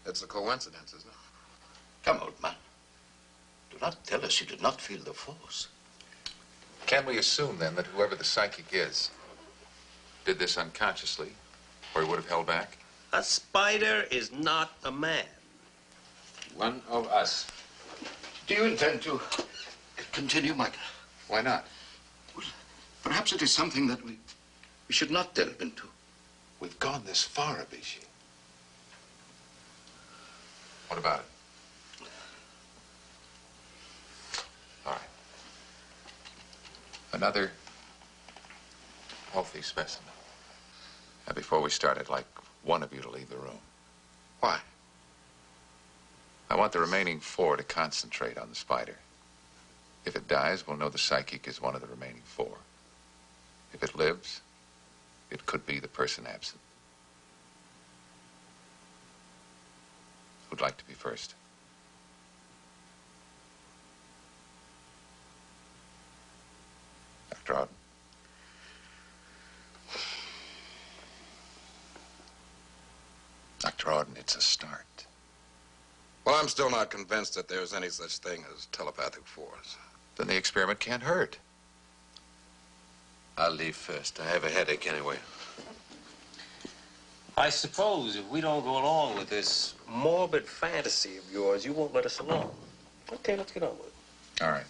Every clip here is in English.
It's a coincidence, isn't it? Come, old man. Do not tell us you did not feel the force. Can we assume, then, that whoever the psychic is did this unconsciously, or he would have held back? A spider is not a man. One of us. Do you intend to continue, Michael? Why not? Well, perhaps it is something that we should not delve into. We've gone this far, Abishi. What about it? All right. Another healthy specimen. Now, before we start, I'd like one of you to leave the room. Why? I want the remaining 4 to concentrate on the spider. If it dies, we'll know the psychic is one of the remaining 4. If it lives, it could be the person absent. Who'd like to be first? Dr. Auden. Dr. Auden, it's a start. Well, I'm still not convinced that there's any such thing as telepathic force. Then the experiment can't hurt. I'll leave first. I have a headache anyway. I suppose if we don't go along with this morbid fantasy of yours, you won't let us alone. Okay, let's get on with it. All right.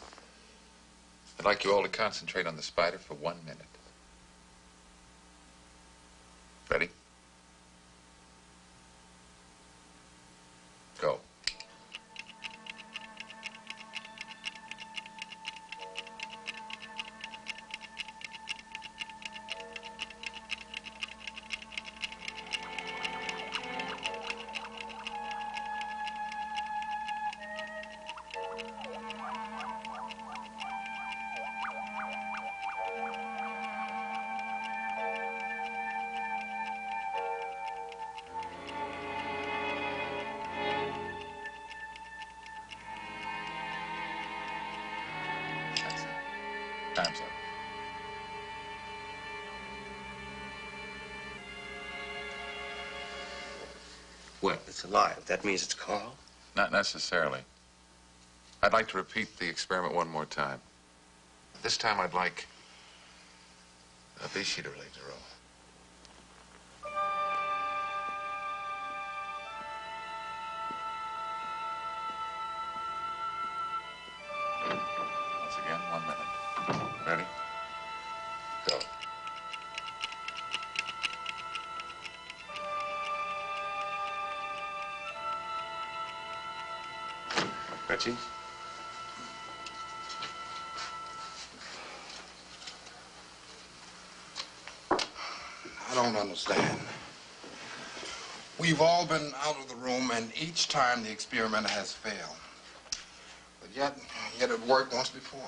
I'd like you all to concentrate on the spider for 1 minute. Ready? Go. That's it. Time's up. Well, it's alive. That means it's Carl? Not necessarily. I'd like to repeat the experiment one more time. This time I'd like Abishi to leave the room. Once again, 1 minute. Ready? Go. Reggie? I don't understand. We've all been out of the room, and each time the experiment has failed. But yet it worked once before.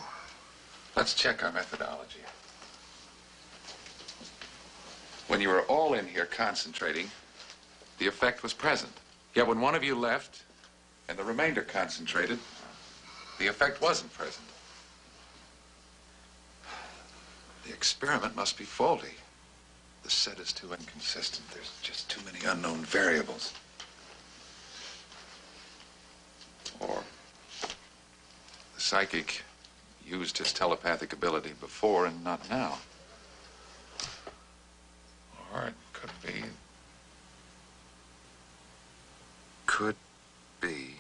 Let's check our methodology. When you were all in here concentrating, the effect was present. Yet when one of you left and the remainder concentrated, the effect wasn't present. The experiment must be faulty. The set is too inconsistent. There's just too many unknown variables. Or the psychic used his telepathic ability before and not now. Or it could be... Could be...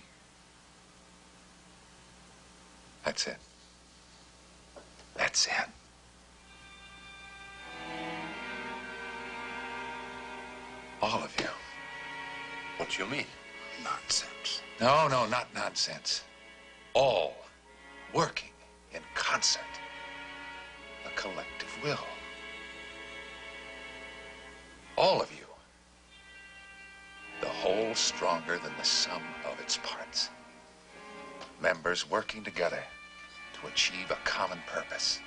That's it. That's it. All of you. What do you mean? Nonsense. No, not nonsense. All working in concert. A collective will. All of you. The whole stronger than the sum of its parts. Members working together to achieve a common purpose.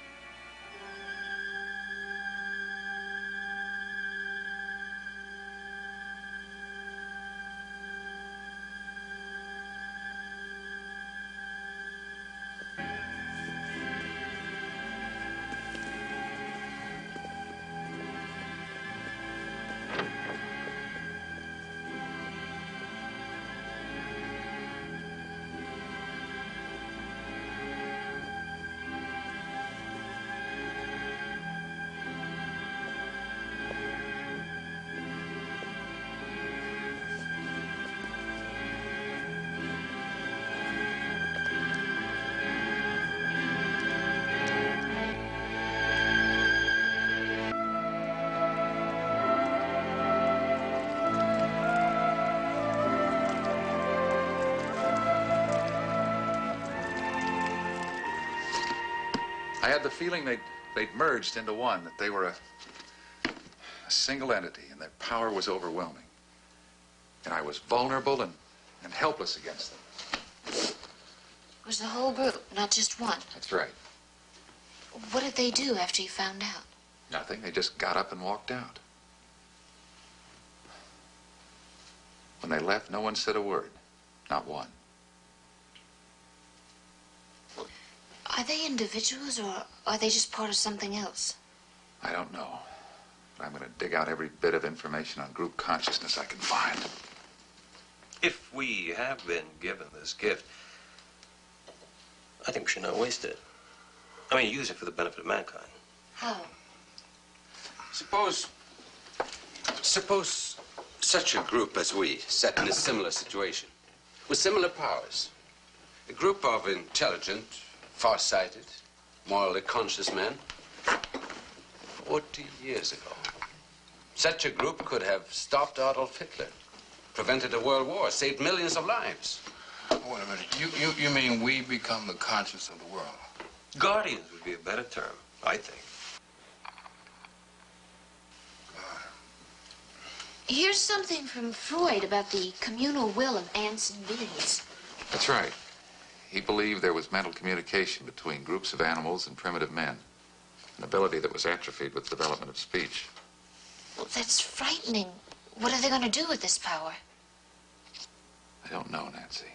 I had the feeling they'd merged into one, that they were a single entity, and their power was overwhelming. And I was vulnerable and helpless against them. It was the whole group, not just one. That's right. What did they do after you found out? Nothing. They just got up and walked out. When they left, no one said a word. Not one. Are they individuals, or are they just part of something else? I don't know. But I'm going to dig out every bit of information on group consciousness I can find. If we have been given this gift, I think we should not waste it. I mean, use it for the benefit of mankind. How? Suppose such a group as we, set in a similar situation, with similar powers, a group of intelligent, far-sighted, morally conscious men, 40 years ago. Such a group could have stopped Adolf Hitler, prevented a world war, saved millions of lives. Wait a minute. You mean we become the conscience of the world? Guardians would be a better term, I think. Here's something from Freud about the communal will of ants and bees. That's right. He believed there was mental communication between groups of animals and primitive men, an ability that was atrophied with the development of speech. Well, that's frightening. What are they going to do with this power? I don't know, Nancy.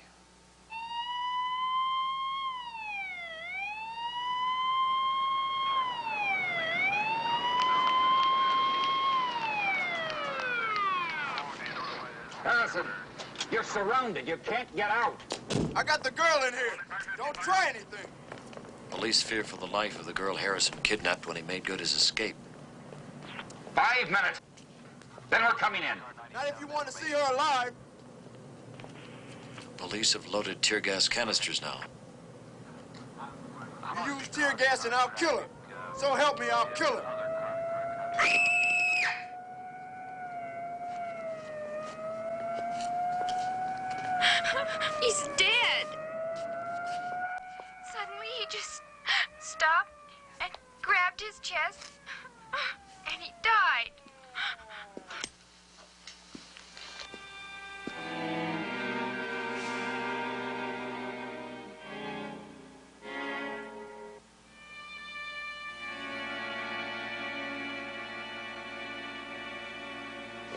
Harrison, you're surrounded. You can't get out. I got the girl in here. Don't try anything. Police fear for the life of the girl Harrison kidnapped when he made good his escape. 5 minutes. Then we're coming in. Not if you want to see her alive. Police have loaded tear gas canisters now. You use tear gas and I'll kill her. So help me, I'll kill her. He's dead. Suddenly he just stopped and grabbed his chest and he died.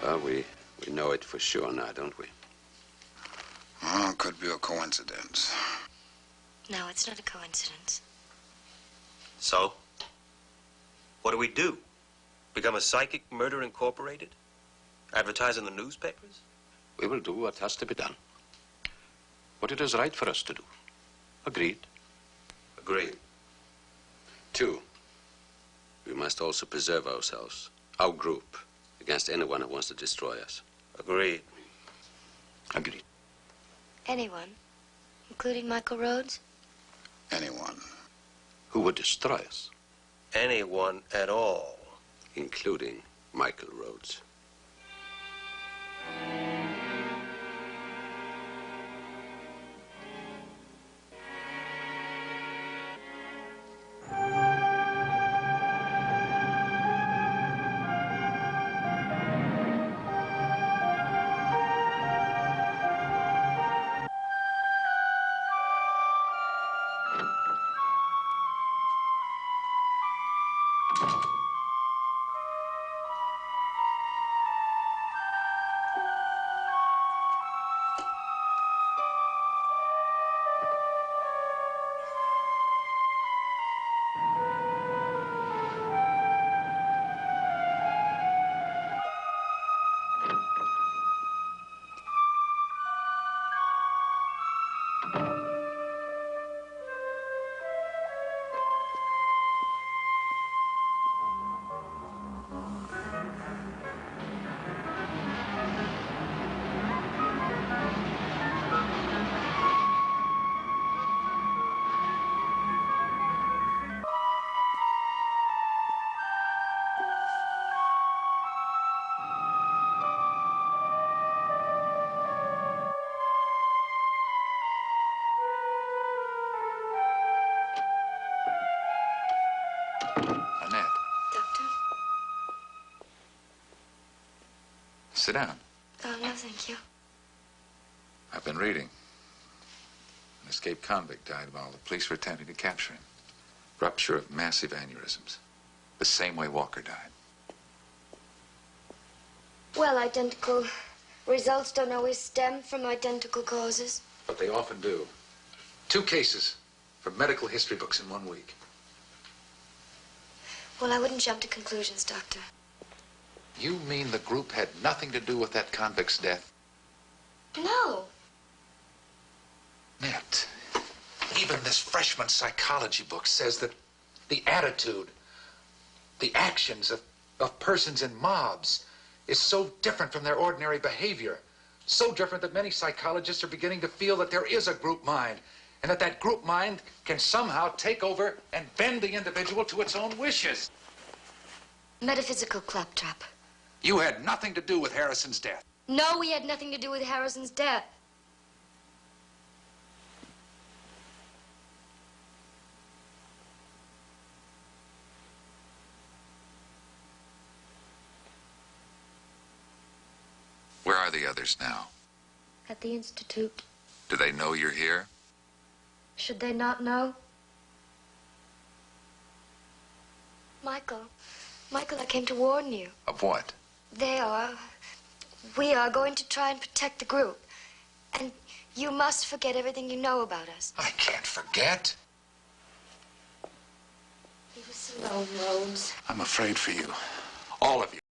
Well, we know it for sure now, don't we? Oh, it could be a coincidence. No, it's not a coincidence. So? What do we do? Become a psychic murder incorporated? Advertise in the newspapers? We will do what has to be done. What it is right for us to do. Agreed? Agreed. 2, we must also preserve ourselves, our group, against anyone who wants to destroy us. Agreed. Agreed. Anyone? Including Michael Rhodes? Anyone. Who would destroy us? Anyone at all. Including Michael Rhodes. Sit down. Oh, no, thank you. I've been reading. An escaped convict died while the police were attempting to capture him. Rupture of massive aneurysms. The same way Walker died. Well, identical results don't always stem from identical causes. But they often do. 2 cases from medical history books in 1 week. Well, I wouldn't jump to conclusions, Doctor. You mean the group had nothing to do with that convict's death? No. Ned, even this freshman psychology book says that the attitude, the actions of persons in mobs is so different from their ordinary behavior. So different that many psychologists are beginning to feel that there is a group mind, and that group mind can somehow take over and bend the individual to its own wishes. Metaphysical claptrap. You had nothing to do with Harrison's death. No, we had nothing to do with Harrison's death. Where are the others now? At the Institute. Do they know you're here? Should they not know? Michael, I came to warn you. Of what? We are going to try and protect the group. And you must forget everything you know about us. I can't forget. Leave us alone, Rhodes. I'm afraid for you. All of you.